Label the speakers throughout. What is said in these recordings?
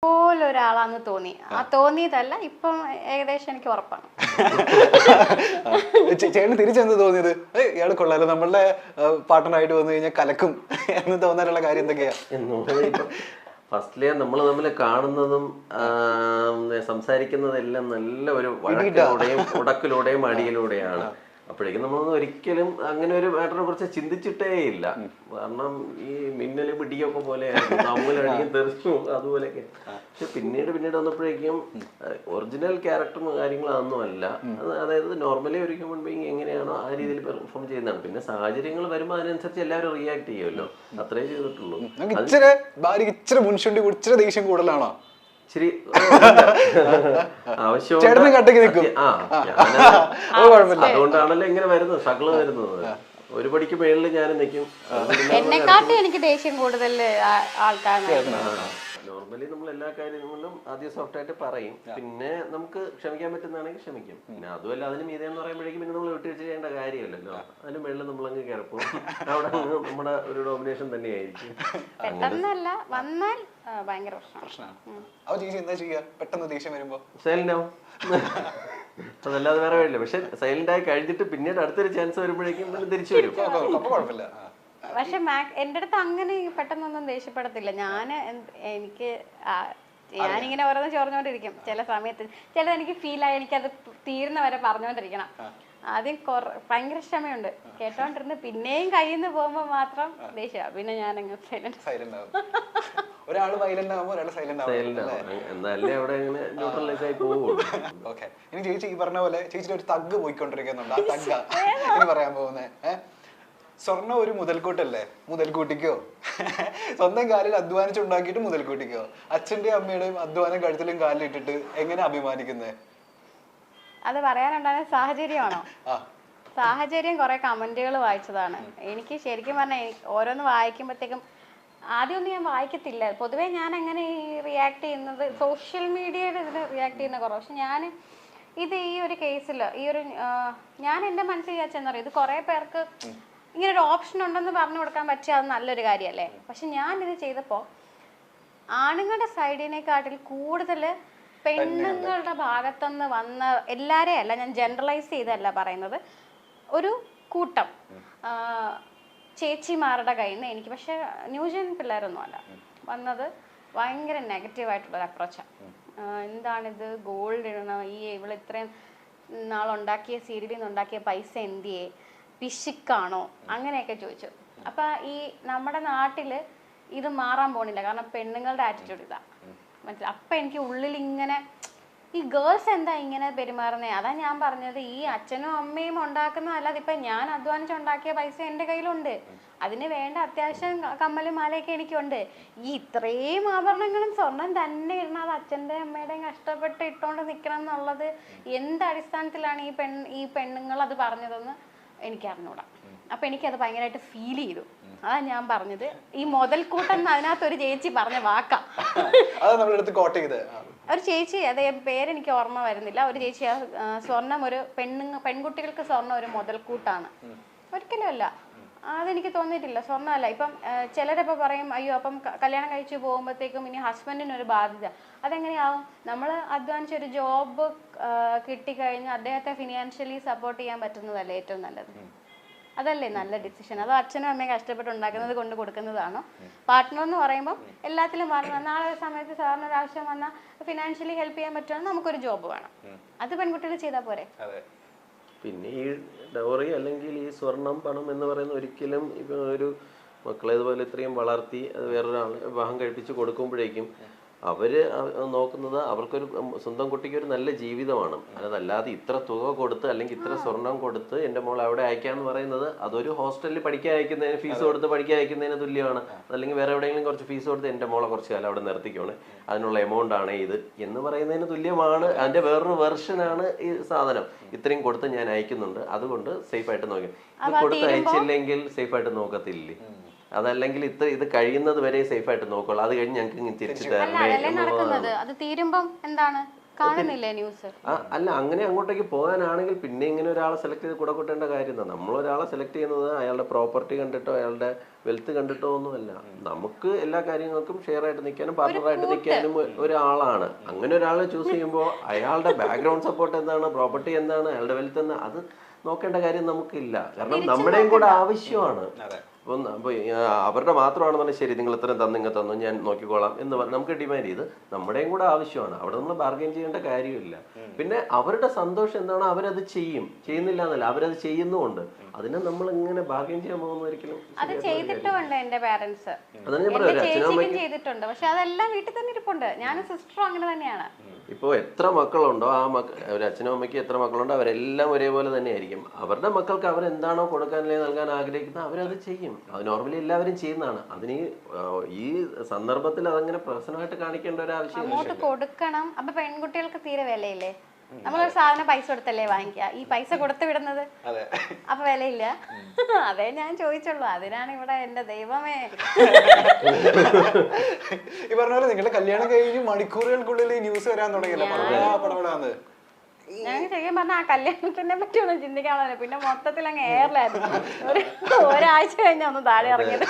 Speaker 1: പോലൊരാളാന്ന് തോന്നി. ആ തോന്നിയതല്ല, ഇപ്പം ഏകദേശം എനിക്ക് ഉറപ്പാണ്.
Speaker 2: ചേട്ടന് തിരിച്ചെന്ത് തോന്നിയത്? ഇയാള് കൊള്ളാലോ, നമ്മളുടെ പാർട്ട്ണറായിട്ട് വന്നു കഴിഞ്ഞാൽ കലക്കും എന്ന് തോന്നാനുള്ള കാര്യം എന്തൊക്കെയാ?
Speaker 3: ഫസ്റ്റിലെ നമ്മൾ തമ്മിൽ കാണുന്നതും സംസാരിക്കുന്നതെല്ലാം നല്ല ഒരു വഴക്കിലൂടെയും ഉടക്കിലൂടെയും അടിയിലൂടെയാണ്. അപ്പോഴേക്കും നമ്മളൊന്നും ഒരിക്കലും അങ്ങനെ ഒരു മാറ്ററിനെ കുറിച്ച് ചിന്തിച്ചിട്ടേ ഇല്ല. കാരണം ഈ മിന്നല് പിടിയൊക്കെ പോലെയായിരുന്നു, തമ്മിലടിയും തെറിച്ചും അതുപോലെയൊക്കെ. പക്ഷെ പിന്നീട് വന്നപ്പോഴേക്കും ഒറിജിനൽ ക്യാരക്ടറും കാര്യങ്ങളൊന്നും അല്ല. അതായത് നോർമലി ഒരു ഹ്യൂമൻ ബീങ് എങ്ങനെയാണോ ആ രീതിയിൽ പെർഫോം ചെയ്യുന്നതാണ്. പിന്നെ സാഹചര്യങ്ങൾ വരുമ്പോൾ അതിനനുസരിച്ച് എല്ലാവരും റിയാക്ട് ചെയ്യുമല്ലോ, അത്രേ ചെയ്തിട്ടുള്ളൂ.
Speaker 2: ഇച്ചിരി ദേഷ്യം കൂടുതലാണോ?
Speaker 3: ശരി, അതുകൊണ്ടാണല്ലോ ഇങ്ങനെ വരുന്നത്, സ്ട്രഗിൾ വരുന്നത്. ഒരു പടിക്ക് മേളിൽ ഞാൻ നിൽക്കും.
Speaker 1: എന്നെക്കാട്ടും എനിക്ക് ദേഷ്യം കൂടുതൽ ആൾക്കാരാണ്.
Speaker 3: നോർമലി നമ്മൾ എല്ലാ കാര്യങ്ങളിലും ആദ്യം സോഫ്റ്റ് ആയിട്ട് പറയും, പിന്നെ നമുക്ക് ക്ഷമിക്കാൻ പറ്റുന്നതാണെങ്കിൽ ക്ഷമിക്കും. പിന്നെ അതുമല്ല, അതിന് മീതെന്ന് പറയുമ്പോഴേക്കും പിന്നെ നമ്മൾ വിട്ടുവീഴ്ച ചെയ്യേണ്ട കാര്യമല്ലല്ലോ. അതിന് മേളിൽ നമ്മളങ്ങ് കിടപ്പും, അവിടെ നമ്മുടെ ഒരു ഡോമിനേഷൻ തന്നെയായിരിക്കും.
Speaker 1: പെട്ടെന്നല്ല വന്നാൽ ഭയങ്കര
Speaker 2: പ്രശ്നമാണ്.
Speaker 3: സൈലന്റാവും, അതല്ലാതെ വേറെ വഴിയില്ല. പക്ഷെ സൈലന്റ് ആയി കഴിഞ്ഞിട്ട് പിന്നീട് അടുത്തൊരു ചാൻസ് വരുമ്പോഴേക്കും തിരിച്ചു വരും.
Speaker 2: കുഴപ്പമില്ല.
Speaker 1: പക്ഷെ എന്റെ അടുത്ത് അങ്ങനെ പെട്ടെന്നൊന്നും ദേഷ്യപ്പെടത്തില്ല. ഞാനിങ്ങനെ ഓരോന്ന് ചോർന്നോണ്ടിരിക്കും. ചില സമയത്ത് ചിലത് എനിക്ക് ഫീലായി എനിക്കത് തീരുന്ന വരെ പറഞ്ഞോണ്ടിരിക്കണം. ആദ്യം ഭയങ്കര ക്ഷമയുണ്ട്, കേട്ടോണ്ടിരുന്ന് പിന്നെയും കയ്യിൽ നിന്ന് പോകുമ്പോ മാത്രം ദേഷ്യം. പിന്നെ ഞാനങ്ങ് സൈലന്റ് ആവും.
Speaker 2: ഒരാള് വയലന്റ് ആവുമ്പോ ഒരാള് സൈലന്റ് ആവും. ഇനി ചേച്ചി ഈ പറഞ്ഞ പോലെ ചേച്ചിയുടെ ഒരു തഗ് പോയിക്കൊണ്ടിരിക്കുന്നുണ്ട്. ആ തഗ്ഗ ഇനി പറയാൻ പോകുന്നേ. സ്വർണ്ണ ഒരു മുതൽക്കൂട്ടല്ലേ? മുതൽക്കൂട്ടിക്കോ? സ്വന്തം കാലിൽ അധ്വാനിച്ചുണ്ടാക്കിയിട്ട് മുതൽക്കൂട്ടിക്കോ? അച്ഛന്റെയും അമ്മയുടെയും അധ്വാനം കഴുത്തിലും കാലിലിട്ടിട്ട് എങ്ങനെ അഭിമാനിക്കുന്നേ?
Speaker 1: അത് പറയാനുണ്ടായ സാഹചര്യമാണോ? സാഹചര്യം കുറെ കമന്റുകൾ വായിച്ചതാണ്. എനിക്ക് ശരിക്കും പറഞ്ഞാൽ ഓരോന്ന് വായിക്കുമ്പോഴത്തേക്കും ആദ്യമൊന്നും ഞാൻ വായിക്കത്തില്ല. പൊതുവേ ഞാൻ അങ്ങനെ റിയാക്ട് ചെയ്യുന്നത് സോഷ്യൽ മീഡിയയുടെ ഇതിൽ റിയാക്ട് ചെയ്യുന്ന കുറവ്. പക്ഷെ ഞാൻ ഇത് ഈ ഒരു കേസിൽ ഞാൻ എൻ്റെ മനസ്സിൽ വിചാരിച്ചെന്ന് പറയും, ഇത് കുറെ പേർക്ക് ഇങ്ങനൊരു ഓപ്ഷൻ ഉണ്ടെന്ന് പറഞ്ഞു കൊടുക്കാൻ പറ്റിയ അത് നല്ലൊരു കാര്യമല്ലേ. പക്ഷെ ഞാനിത് ചെയ്തപ്പോൾ ആണുങ്ങളുടെ സൈഡിനെക്കാട്ടിൽ കൂടുതൽ പെണ്ണുങ്ങളുടെ ഭാഗത്തുനിന്ന് വന്ന എല്ലാവരെയും അല്ല, ഞാൻ ജനറലൈസ് ചെയ്തല്ല പറയുന്നത്, ഒരു കൂട്ടം ചേച്ചിമാരുടെ കയ്യിൽ നിന്ന് എനിക്ക്, പക്ഷെ ന്യൂജൻ പിള്ളേരൊന്നും അല്ല വന്നത്, ഭയങ്കര നെഗറ്റീവായിട്ടുള്ളൊരു അപ്രോച്ചാണ്. എന്താണിത്, ഗോൾഡ് ഇടണം, ഇവൾ ഇത്രയും നാളുണ്ടാക്കിയ സീരിയലിൽ നിന്ന് ഉണ്ടാക്കിയ പൈസ എന്തിയേ, പിശുക്കാണോ, അങ്ങനെയൊക്കെ ചോദിച്ചു. അപ്പം ഈ നമ്മുടെ നാട്ടിൽ ഇത് മാറാൻ പോണില്ല, കാരണം പെണ്ണുങ്ങളുടെ ആറ്റിറ്റ്യൂഡ് ഇതാ മനസ്സിലായി. അപ്പം എനിക്ക് ഉള്ളിൽ ഇങ്ങനെ ഈ ഗേൾസ് എന്താ ഇങ്ങനെ പെരുമാറുന്നത്. അതാ ഞാൻ പറഞ്ഞത്, ഈ അച്ഛനും അമ്മയും ഉണ്ടാക്കുന്നതല്ലാതെ ഇപ്പം ഞാൻ അധ്വാനിച്ചുണ്ടാക്കിയ പൈസ എൻ്റെ കയ്യിലുണ്ട്, അതിന് വേണ്ട അത്യാവശ്യം കമ്മലും മാലയൊക്കെ എനിക്കുണ്ട്. ഈ ഇത്രയും ആഭരണങ്ങളും സ്വർണം തന്നെ ഇടണം, അത് അച്ഛൻ്റെ അമ്മയുടെയും കഷ്ടപ്പെട്ട് ഇട്ടുകൊണ്ട് നിൽക്കണം എന്നുള്ളത് എന്ത് അടിസ്ഥാനത്തിലാണ് ഈ പെണ്ണുങ്ങൾ അത് പറഞ്ഞതെന്ന് എനിക്ക് അറിഞ്ഞൂടാ. അപ്പം എനിക്കത് ഭയങ്കരമായിട്ട് ഫീൽ ചെയ്തു. അതാ ഞാൻ പറഞ്ഞത്, ഈ മുതൽക്കൂട്ടം അതിനകത്തൊരു ചേച്ചി പറഞ്ഞ വാക്കാ. ഒരു ചേച്ചി, അതേ പേരെനിക്ക് ഓർമ്മ വരുന്നില്ല, ഒരു ചേച്ചി സ്വർണം ഒരു പെൺകുട്ടികൾക്ക് സ്വർണം ഒരു മുതൽക്കൂട്ടാണ്. ഒരിക്കലും അല്ല, അതെനിക്ക് തോന്നിയിട്ടില്ല. സ്വർണ്ണമല്ല. ഇപ്പം ചിലരപ്പോൾ പറയും, അയ്യോ അപ്പം കല്യാണം കഴിച്ച് പോകുമ്പോഴത്തേക്കും ഇനി ഹസ്ബൻഡിനൊരു ബാധ്യത. അതെങ്ങനെയാവും? നമ്മൾ അധ്വാനിച്ചൊരു ജോബ് കിട്ടിക്കഴിഞ്ഞാൽ അദ്ദേഹത്തെ ഫിനാൻഷ്യലി സപ്പോർട്ട് ചെയ്യാൻ പറ്റുന്നതല്ലേ ഏറ്റവും നല്ലത്? അതല്ലേ നല്ല ഡിസിഷൻ? അതോ അച്ഛനും അമ്മയും കഷ്ടപ്പെട്ട് ഉണ്ടാക്കുന്നത് കൊണ്ട് കൊടുക്കുന്നതാണോ? പാർട്ട്ണർ എന്ന് പറയുമ്പോൾ എല്ലാത്തിലും പറഞ്ഞു, നാളെ ഒരു സമയത്ത് സാറിന് ഒരു ആവശ്യം വന്നാൽ ഫിനാൻഷ്യലി ഹെൽപ്പ് ചെയ്യാൻ പറ്റുവാണെങ്കിൽ നമുക്കൊരു ജോബ് വേണം. അത് പെൺകുട്ടികൾ ചെയ്താൽ പോരെ?
Speaker 3: പിന്നെ ഈ ഡൗറി അല്ലെങ്കിൽ ഈ സ്വർണം പണം എന്ന് പറയുന്ന ഒരിക്കലും ഇപ്പം ഒരു മക്കളെ ഇതുപോലെ ഇത്രയും വളർത്തി അത് വേറൊരാൾ വിവാഹം കഴിപ്പിച്ച് കൊടുക്കുമ്പോഴേക്കും അവർ നോക്കുന്നത് അവർക്കൊരു സ്വന്തം കുട്ടിക്ക് ഒരു നല്ല ജീവിതമാണ്. അതല്ലാതെ ഇത്ര തുക കൊടുത്ത് അല്ലെങ്കിൽ ഇത്ര സ്വർണം കൊടുത്ത് എൻ്റെ മോൾ അവിടെ അയക്കാന്ന് പറയുന്നത് അതൊരു ഹോസ്റ്റലിൽ പഠിക്കാൻ അയക്കുന്നതിന്, ഫീസ് കൊടുത്ത് പഠിക്കാൻ അയക്കുന്നതിന് തുല്യമാണ്. അല്ലെങ്കിൽ വേറെ എവിടെയെങ്കിലും കുറച്ച് ഫീസ് കൊടുത്ത് എൻ്റെ മോളെ കുറച്ച് കാലം അവിടെ നിർത്തിക്കോണേ, അതിനുള്ള എമൗണ്ട് ആണ് ഇത് എന്ന് പറയുന്നതിന് തുല്യമാണ്. അതിൻ്റെ വേറൊരു വെർഷനാണ് ഈ സാധനം. ഇത്രയും കൊടുത്ത് ഞാൻ അയക്കുന്നുണ്ട്, അതുകൊണ്ട് സേഫായിട്ട് നോക്കി. ഇത് കൊടുത്ത് അയച്ചില്ലെങ്കിൽ സേഫായിട്ട് നോക്കത്തില്ലേ? അതല്ലെങ്കിൽ ഇത് കഴിയുന്നത് വരെ സേഫ് ആയിട്ട് നോക്കുള്ളൂ, അത് കഴിഞ്ഞ് ഞങ്ങൾക്ക് തിരിച്ചു തരണേ.
Speaker 1: അത് തീരുമ്പം എന്താണ്? കാണുന്നില്ലേ ന്യൂസ്?
Speaker 3: അല്ല, അങ്ങനെ അങ്ങോട്ടേക്ക് പോകാനാണെങ്കിൽ പിന്നെ ഇങ്ങനെ ഒരാളെ സെലക്ട് ചെയ്ത് കൂടെ കൂട്ടേണ്ട കാര്യം എന്താ? നമ്മളൊരാളെ സെലക്ട് ചെയ്യുന്നത് അയാളുടെ പ്രോപ്പർട്ടി കണ്ടിട്ടോ അയാളുടെ വെൽത്ത് കണ്ടിട്ടോ ഒന്നുമല്ല. നമുക്ക് എല്ലാ കാര്യങ്ങൾക്കും ഷെയർ ആയിട്ട് നിൽക്കാനും പാർട്ണറായിട്ട് നിൽക്കാനും ഒരാളാണ്. അങ്ങനെ ഒരാളെ ചൂസ് ചെയ്യുമ്പോൾ അയാളുടെ ബാക്ക്ഗ്രൗണ്ട് സപ്പോർട്ട് എന്താണ്, പ്രോപ്പർട്ടി എന്താണ്, അയാളുടെ വെൽത്ത് എന്താ, അത് നോക്കേണ്ട കാര്യം നമുക്കില്ല. കാരണം നമ്മുടെയും കൂടെ ആവശ്യമാണ്. അപ്പോൾ അവരുടെ മാത്രമാണെന്ന് ശരി നിങ്ങൾ ഇത്രയും തന്നു തന്നു ഞാൻ നോക്കിക്കോളാം എന്ന് പറഞ്ഞ് നമുക്ക് ഡിമാൻഡ് ചെയ്ത് നമ്മുടെയും കൂടെ ആവശ്യമാണ്. അവിടെ നമ്മൾ ബാർഗൈൻ ചെയ്യേണ്ട കാര്യമില്ല. പിന്നെ അവരുടെ സന്തോഷം എന്താണോ അവരത് ചെയ്യുന്നില്ല എന്നല്ല, അവരത് ചെയ്യുന്നുമുണ്ട്. അതിനെ നമ്മൾ ഇങ്ങനെ ബാർഗൈൻ ചെയ്യാൻ പോകുന്ന ഒരിക്കലും
Speaker 1: അത് ചെയ്തിട്ടുണ്ട്. എന്റെ പാരന്റ്സ്
Speaker 3: അതാണ് ഞാൻ പറയുന്നത്.
Speaker 1: ചേച്ചിക്കും ചെയ്തിട്ടുണ്ട്. പക്ഷെ അതെല്ലാം വീട്ടിൽ തന്നെ ഇരിപ്പുണ്ട്. ഞാനും സിസ്റ്ററും അങ്ങനെ തന്നെയാണ്.
Speaker 3: ഇപ്പോൾ എത്ര മക്കളുണ്ടോ ആ ഒരു അച്ഛനും അമ്മയ്ക്ക് എത്ര മക്കളുണ്ടോ അവരെല്ലാം ഒരേപോലെ തന്നെയായിരിക്കും. അവരുടെ മക്കൾക്ക് അവരെന്താണോ കൊടുക്കാൻ അല്ലെങ്കിൽ നൽകാൻ ആഗ്രഹിക്കുന്നത് അവരത് ചെയ്യും. അത് നോർമലി എല്ലാവരും ചെയ്യുന്നതാണ്. അതിന് ഈ സന്ദർഭത്തിൽ അതങ്ങനെ പ്രശ്നമായിട്ട് കാണിക്കേണ്ട ഒരു ആവശ്യം
Speaker 1: അങ്ങോട്ട് കൊടുക്കണം. അപ്പൊ പെൺകുട്ടികൾക്ക് തീരെ വിലയില്ലേ? നമ്മളൊരു സാധനം പൈസ കൊടുത്തല്ലേ വാങ്ങിക്കുക, ഈ പൈസ കൊടുത്തു വിടുന്നത്, അപ്പൊ വിലയില്ല. അതേ ഞാൻ ചോദിച്ചുള്ളൂ. അതിനാണ് ഇവിടെ എന്റെ ദൈവമേ.
Speaker 2: ഈ പറഞ്ഞ പോലെ നിങ്ങളുടെ കല്യാണം കഴിഞ്ഞ് മണിക്കൂറുകൾക്കുള്ളിൽ ന്യൂസ് വരാൻ തുടങ്ങിയല്ലോ.
Speaker 1: ഞാൻ ശരിക്കും പറഞ്ഞ ആ കല്യാണത്തിനെ പറ്റി ഒന്നും ചിന്തിക്കാൻ, പിന്നെ മൊത്തത്തിൽ അങ്ങ് എയറിലായിരുന്നു. ഒരാഴ്ച കഴിഞ്ഞാ ഒന്ന് താഴെ ഇറങ്ങിയത്.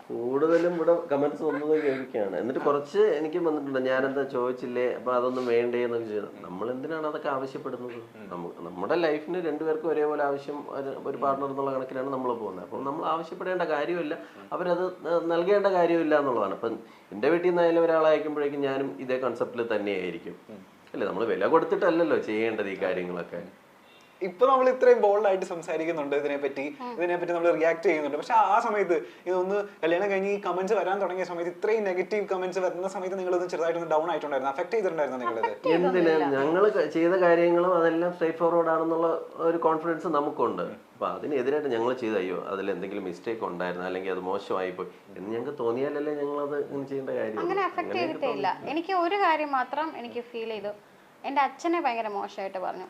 Speaker 3: കൂടുതലും ഇവിടെ കമന്റ്സ് വന്നത് കേൾക്കുകയാണ്. എന്നിട്ട് കുറച്ച് എനിക്ക് വന്നിട്ടുണ്ട്, ഞാനെന്താ ചോദിച്ചില്ലേ, അപ്പൊ അതൊന്നും വേണ്ടേ എന്നൊക്കെ ചെയ്തു. നമ്മൾ എന്തിനാണ് അതൊക്കെ ആവശ്യപ്പെടുന്നത്? നമ്മുടെ ലൈഫിന് രണ്ടുപേർക്കും ഒരേപോലെ ആവശ്യം, ഒരു പാർട്ണർ എന്നുള്ള കണക്കിലാണ് നമ്മൾ പോകുന്നത്. അപ്പം നമ്മൾ ആവശ്യപ്പെടേണ്ട കാര്യമില്ല, അവരത് നൽകേണ്ട കാര്യമില്ല എന്നുള്ളതാണ്. അപ്പം എൻ്റെ വീട്ടിൽ നിന്നായാലും ഒരാളെ അയക്കുമ്പോഴേക്കും ഞാനും ഇതേ കൺസെപ്റ്റിൽ തന്നെയായിരിക്കും. അല്ലേ, നമ്മൾ വില കൊടുത്തിട്ടല്ലല്ലോ ചെയ്യേണ്ടത് ഈ കാര്യങ്ങളൊക്കെ.
Speaker 2: ഇപ്പൊ നമ്മൾ ഇത്രയും ബോൾഡ് ആയിട്ട് സംസാരിക്കുന്നുണ്ട് ഇതിനെപ്പറ്റി നമ്മൾ റിയാക്ട് ചെയ്യുന്നുണ്ട്. പക്ഷെ ആ സമയത്ത് ഇതൊന്ന് കല്യാണം കഴിഞ്ഞ് ഈ കമന്റ്സ് വരാൻ തുടങ്ങിയ സമയത്ത്, ഇത്രയും നെഗറ്റീവ് കമന്റ്സ് വരുന്ന സമയത്ത് നിങ്ങളൊന്ന് ചെറുതായിട്ടൊന്ന് ഡൗൺ ആയിട്ടുണ്ടായിരുന്നു, അഫക്ട് ചെയ്തിട്ടുണ്ടായിരുന്നു നിങ്ങളത്?
Speaker 3: എന്തിനാ, ഞങ്ങൾ ചെയ്ത കാര്യങ്ങളും അതെല്ലാം സ്ട്രേറ്റ് ഫോർവേഡ് ആണെന്നുള്ള ഒരു കോൺഫിഡൻസ് നമുക്കുണ്ട്. അപ്പൊ അതിനെതിരായിട്ട് ഞങ്ങൾ ചെയ്ത അയ്യോ അതിൽ എന്തെങ്കിലും മിസ്റ്റേക്ക് ഉണ്ടായിരുന്നു അല്ലെങ്കിൽ അത് മോശമായി പോയി എന്ന് ഞങ്ങൾക്ക് തോന്നിയാലല്ലേ ഞങ്ങളത് ചെയ്യേണ്ട കാര്യം.
Speaker 1: അങ്ങനെ അഫക്ട് ചെയ്തിട്ടേ ഇല്ല. എനിക്ക് ഒരു കാര്യം മാത്രം എനിക്ക് ഫീൽ ചെയ്തു. എൻ്റെ അച്ഛനെ ഭയങ്കര മോശമായിട്ട് പറഞ്ഞു.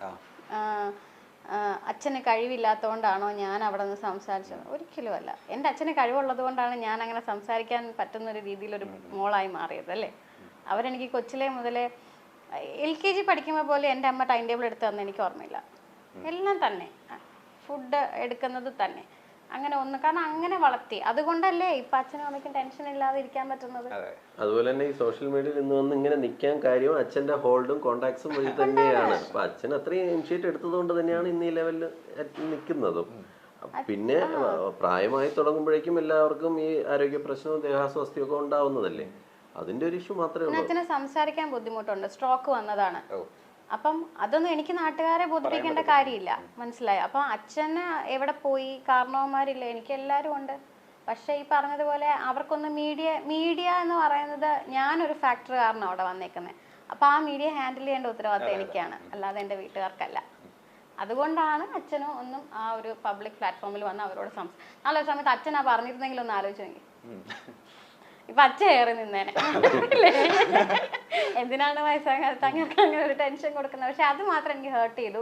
Speaker 1: അച്ഛന് കഴിവില്ലാത്തതുകൊണ്ടാണോ ഞാൻ അവിടെ നിന്ന് സംസാരിച്ചത്? ഒരിക്കലും അല്ല. എൻ്റെ അച്ഛന് കഴിവുള്ളത് കൊണ്ടാണ് ഞാൻ അങ്ങനെ സംസാരിക്കാൻ പറ്റുന്ന ഒരു രീതിയിലൊരു മോളായി മാറിയത്, അല്ലേ? അവരെനിക്ക് കൊച്ചിലെ മുതലേ LKG പഠിക്കുമ്പോൾ പോലെ എൻ്റെ അമ്മ ടൈം ടേബിൾ എടുത്ത് തന്നെ എനിക്ക് ഓർമ്മയില്ല. എല്ലാം തന്നെ, ഫുഡ് എടുക്കുന്നത് തന്നെ, അങ്ങനെ ഒന്ന്, കാരണം അങ്ങനെ വളർത്തി. അതുകൊണ്ടല്ലേ ഇപ്പൊ അച്ഛനും അമ്മയ്ക്കും ടെൻഷൻ ഇല്ലാതെ ഇരിക്കാൻ പറ്റുന്നത്.
Speaker 3: അതുപോലെ തന്നെ ഈ സോഷ്യൽ മീഡിയയിൽ ഇന്ന് വന്ന് ഇങ്ങനെ നിൽക്കാൻ കാര്യം അച്ഛന്റെ ഹോൾഡും കോണ്ടാക്ട്സും വഴി തന്നെയാണ്. അപ്പൊ അച്ഛൻ അത്രയും ഇനിഷ്യേറ്റ് എടുത്തത് കൊണ്ട് തന്നെയാണ് ഇന്ന് ഈ ലെവലിൽ നിൽക്കുന്നതും. പിന്നെ പ്രായമായി തുടങ്ങുമ്പോഴേക്കും എല്ലാവർക്കും ഈ ആരോഗ്യ പ്രശ്നവും ദേഹാസ്വാസ്ഥ്യവും ഒക്കെ ഉണ്ടാവുന്നതല്ലേ, അതിന്റെ ഒരു ഇഷ്യൂ മാത്രമേ ഉള്ളൂ.
Speaker 1: അച്ഛന് സംസാരിക്കാൻ ബുദ്ധിമുട്ടുണ്ട്, സ്ട്രോക്ക് വന്നതാണ്. അപ്പം അതൊന്നും എനിക്ക് നാട്ടുകാരെ ബോധിപ്പിക്കേണ്ട കാര്യമില്ല, മനസ്സിലായോ? അപ്പം അച്ഛന് എവിടെ പോയി, കാരണവന്മാരില്ല, എനിക്ക് എല്ലാവരും ഉണ്ട്. പക്ഷെ ഈ പറഞ്ഞതുപോലെ അവർക്കൊന്ന് മീഡിയ എന്ന് പറയുന്നത്, ഞാനൊരു ഫാക്ടർ കാരണം അവിടെ വന്നേക്കുന്നത്. അപ്പം ആ മീഡിയ ഹാൻഡിൽ ചെയ്യേണ്ട ഉത്തരവാദിത്തം എനിക്കാണ്, അല്ലാതെ എൻ്റെ വീട്ടുകാർക്കല്ല. അതുകൊണ്ടാണ് അച്ഛനും ഒന്നും ആ ഒരു പബ്ലിക് പ്ലാറ്റ്ഫോമിൽ വന്ന് അവരോട് നല്ലൊരു സമയത്ത് അച്ഛനാ പറഞ്ഞിരുന്നെങ്കിൽ ഒന്ന് ആലോചിച്ചെങ്കിൽ ഇപ്പൊ അച്ഛൻ ഏറി നിന്നേനെ. എന്തിനാണ് വയസ്സാകാലത്ത് അങ്ങനെ അങ്ങനെ ഒരു ടെൻഷൻ കൊടുക്കുന്നത്? പക്ഷെ അത് മാത്രം എനിക്ക് ഹേർട്ട് ചെയ്തു.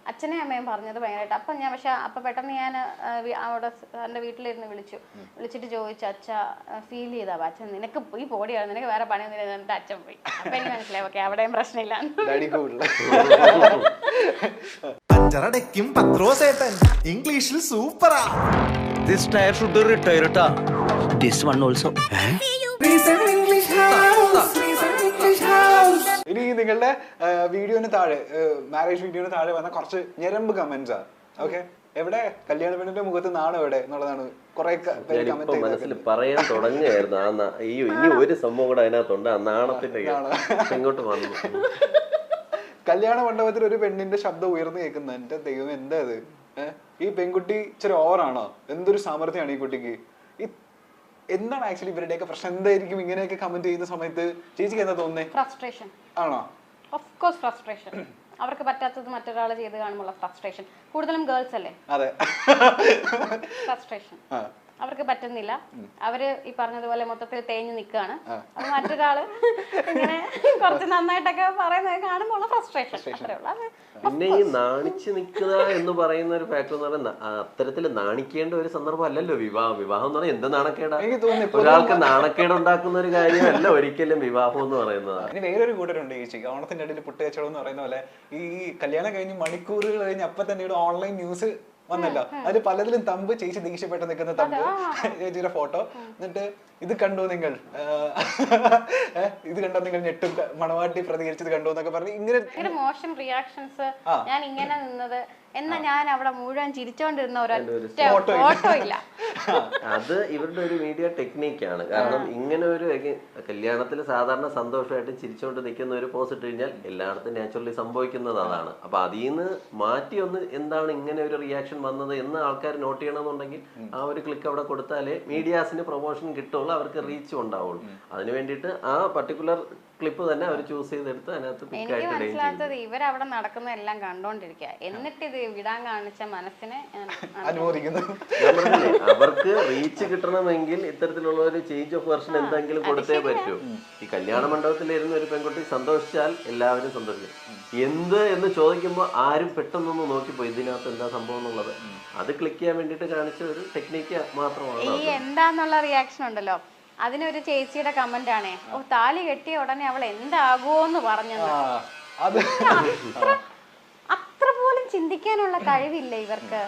Speaker 1: അച്ഛനെയും അമ്മയും പറഞ്ഞത് ഭയങ്കരമായിട്ട്. അപ്പം ഞാൻ അപ്പൊ പെട്ടെന്ന് ഞാൻ അവിടെ എൻ്റെ വീട്ടിലിരുന്ന് വിളിച്ചിട്ട് ചോദിച്ചു, അച്ഛ ഫീൽ ചെയ്താ അച്ഛൻ നിനക്ക് ഈ പോടിയാണ്, നിനക്ക് വേറെ പണിയൊന്നും എന്നിട്ട് അച്ഛൻ പോയി. അപ്പൊ എനിക്ക് മനസ്സിലായി ഓക്കെ അവിടെയും പ്രശ്നമില്ല.
Speaker 4: ഇംഗ്ലീഷിൽ സൂപ്പറാ.
Speaker 5: This tire should retire ta. This one also.
Speaker 2: ഇനി നിങ്ങളുടെ വീഡിയോന് താഴെ, മാരേജ് വീഡിയോന് താഴെ വന്ന കുറച്ച് ഞരമ്പ് കമന്റ്സാ. ഓക്കെ, എവിടെ കല്യാണ പെണ്ണിന്റെ മുഖത്ത് നാണം എവിടെ എന്നുള്ളതാണ് കുറെ
Speaker 3: മനസ്സിൽ പറയാൻ തുടങ്ങുകയായിരുന്നു. ഇനി ഒരു സംഭവം കൂടെ അതിനകത്തുണ്ട്, ആ നാണത്തിന്റെ ഇങ്ങോട്ട് വന്നു.
Speaker 2: കല്യാണ മണ്ഡപത്തിൽ ഒരു പെണ്ണിന്റെ ശബ്ദം ഉയർന്നു കേൾക്കുന്ന, എന്റെ ദൈവം എന്താ അത്? ഈ പെൺകുട്ടി ഇച്ചിരി ഓവറാണോ? എന്തൊരു സാമർത്ഥ്യമാണ് ഈ കുട്ടിക്ക്. എന്താണ് ആക്ച്വലി ഇവരുടെയൊക്കെ പ്രശ്നം? എന്തായിരിക്കും ഇങ്ങനെയൊക്കെ കമന്റ് ചെയ്യുന്ന സമയത്ത് ചേച്ചിക്ക് എന്താ തോന്നുന്നത്?
Speaker 1: ഫ്രസ്ട്രേഷൻ
Speaker 2: ആണോ?
Speaker 1: Of course frustration. അവർക്ക് പറ്റാത്തത് മറ്റൊരാൾ ചെയ്ത് കാണുമ്പോൾ ഫ്രസ്ട്രേഷൻ. കൂടുതലും ഗേൾസ് അല്ലേ?
Speaker 2: അതെ,
Speaker 1: ഫ്രസ്ട്രേഷൻ. അവർക്ക് പറ്റുന്നില്ല. അവര് ഈ പറഞ്ഞതുപോലെ മൊത്തത്തിൽ തേഞ്ഞു നിൽക്കുകയാണ്. അപ്പൊ മറ്റൊരാള് ഇങ്ങനെ കുറച്ച് നന്നായിട്ടൊക്കെ പറയുന്നത് കാണുമ്പോൾ ഫ്രസ്ട്രേഷൻ അത്രേ ഉള്ളൂ.
Speaker 3: പിന്നെ ഈ നാണിച്ച് നിൽക്കുക എന്ന് പറയുന്ന ഒരു ഫാക്ടർ എന്ന് പറയുന്നത് അത്തരത്തിൽ നാണിക്കേണ്ട ഒരു സന്ദർഭം അല്ലല്ലോ വിവാഹം. വിവാഹം എന്ന് പറഞ്ഞാൽ എന്ത് നാണക്കേടാ? ഒരാൾക്ക് നാണക്കേട് ഉണ്ടാക്കുന്ന ഒരു കാര്യമല്ല ഒരിക്കലും വിവാഹം എന്ന് പറയുന്നത്.
Speaker 2: ഇനി വേറൊരു കൂട്ടരുണ്ട് ചേച്ചി, ഓണത്തിന്റെ ഇടയിൽ പുട്ട് കച്ചവടം എന്ന് പറയുന്ന പോലെ ഈ കല്യാണം കഴിഞ്ഞ് മണിക്കൂറുകൾ കഴിഞ്ഞ് അപ്പൊ തന്നെ ഇവിടെ ഓൺലൈൻ ന്യൂസ് വന്നല്ലോ. അതിൽ പലതിലും തമ്പ് ചേച്ചി ദേഷ്യപ്പെട്ട് നിൽക്കുന്ന തമ്പ് ചേച്ചിയുടെ ഫോട്ടോ, എന്നിട്ട് ഇത് കണ്ടു നിങ്ങൾ, ഇത് കണ്ടോ നിങ്ങൾ ഞെട്ടും, മണവാട്ടി പ്രതികരിച്ചത് കണ്ടു എന്നൊക്കെ പറഞ്ഞ് ഇങ്ങനെ
Speaker 1: മോശം റിയാക്ഷൻസ്. ഞാൻ ഇങ്ങനെ നിന്നത് എന്നാ ഞാൻ അവിടെ മുഴുവൻ ചിരിച്ചോണ്ടിരുന്ന ഒരൊറ്റ ഫോട്ടോ ഇല്ല.
Speaker 3: അത് ഇവരുടെ ഒരു മീഡിയ ടെക്നിക്കാണ്. കാരണം ഇങ്ങനെ ഒരു കല്യാണത്തിൽ സാധാരണ സന്തോഷമായിട്ട് ചിരിച്ചുകൊണ്ട് നിൽക്കുന്ന ഒരു പോസ്റ്റ് ഇട്ട് കഴിഞ്ഞാൽ എല്ലായിടത്തും നാച്ചുറലി സംഭവിക്കുന്നത് അതാണ്. അപ്പൊ അതിൽ നിന്ന് മാറ്റി ഒന്ന് എന്താണ് ഇങ്ങനെ ഒരു റിയാക്ഷൻ വന്നത് എന്ന് ആൾക്കാർ നോട്ട് ചെയ്യണമെന്നുണ്ടെങ്കിൽ ആ ഒരു ക്ലിക്ക് അവിടെ കൊടുത്താലേ മീഡിയാസിന് പ്രൊമോഷൻ കിട്ടുള്ളൂ, അവർക്ക് റീച്ചും ഉണ്ടാവുള്ളൂ. അതിന് വേണ്ടിയിട്ട് ആ പർട്ടിക്കുലർ ക്ലിപ്പ് തന്നെ അവർ ചൂസ് ചെയ്തെടുത്ത് അതിനകത്ത്
Speaker 1: എനിക്ക് മനസ്സിലാത്തത് ഇവരവിടെ നടക്കുന്ന എല്ലാം കണ്ടോണ്ടിരിക്കുക, എന്നിട്ട് ഇത് വിടാൻ കാണിച്ച മനസ്സിനെ
Speaker 2: അനുമോദിക്കുന്നു.
Speaker 3: അവർക്ക് റീച്ച് കിട്ടണമെങ്കിൽ ഇത്തരത്തിലുള്ള ഒരു ചേഞ്ച് ഓഫ് വെർഷൻ എന്തെങ്കിലും കൊടുത്തേ പറ്റൂ. ഈ കല്യാണ മണ്ഡപത്തിലിരുന്ന ഒരു പെൺകുട്ടി സന്തോഷിച്ചാൽ എല്ലാവരും സന്തോഷിക്കും. എന്ത് എന്ന് ചോദിക്കുമ്പോൾ ആരും പെട്ടെന്നൊന്ന് നോക്കിപ്പോയി ഇതിനകത്ത് എന്താ സംഭവം എന്നുള്ളത്. അത് ക്ലിക്ക് ചെയ്യാൻ വേണ്ടിയിട്ട് കാണിച്ച ഒരു ടെക്നിക്ക് മാത്രമാണ്.
Speaker 1: ഈ എന്താന്നുള്ള റിയാക്ഷൻ ഉണ്ടല്ലോ, അതിനൊരു ചേച്ചിയുടെ കമന്റ് ആണേ, ഓ താലി കെട്ടിയ ഉടനെ അവൾ എന്താകുമോന്ന് പറഞ്ഞത്. അത്ര പോലും ചിന്തിക്കാനുള്ള കഴിവില്ല ഇവർക്ക്.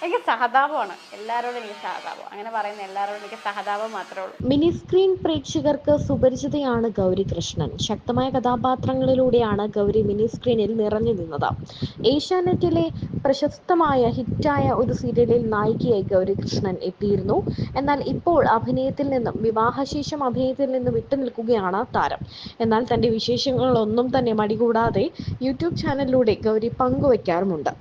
Speaker 1: എനിക്ക് സഹതാപമാണ് എല്ലാവരോടും, എനിക്ക് സഹതാപം. അങ്ങനെ പറയുന്ന എല്ലാവരോടും എനിക്ക് സഹതാപം മാത്രമേ ഉള്ളൂ.
Speaker 6: മിനി സ്ക്രീൻ പ്രേക്ഷകർക്ക് സുപരിചിതയാണ് ഗൗരി കൃഷ്ണൻ. ശക്തമായ കഥാപാത്രങ്ങളിലൂടെയാണ് ഗൗരി മിനി സ്ക്രീനിൽ നിറഞ്ഞു നിന്നത്. ഏഷ്യാനെറ്റിലെ പ്രശസ്തമായ ഹിറ്റായ ഒരു സീരിയലിൽ നായികയായി ഗൗരി കൃഷ്ണൻ എത്തിയിരുന്നു. എന്നാൽ ഇപ്പോൾ അഭിനയത്തിൽ നിന്നും വിവാഹശേഷം അഭിനയത്തിൽ നിന്നും വിട്ടുനിൽക്കുകയാണ് താരം. എന്നാൽ തന്റെ വിശേഷങ്ങളൊന്നും തന്നെ മടികൂടാതെ യൂട്യൂബ് ചാനലിലൂടെ ഗൗരി പങ്കുവയ്ക്കാറുമുണ്ട്.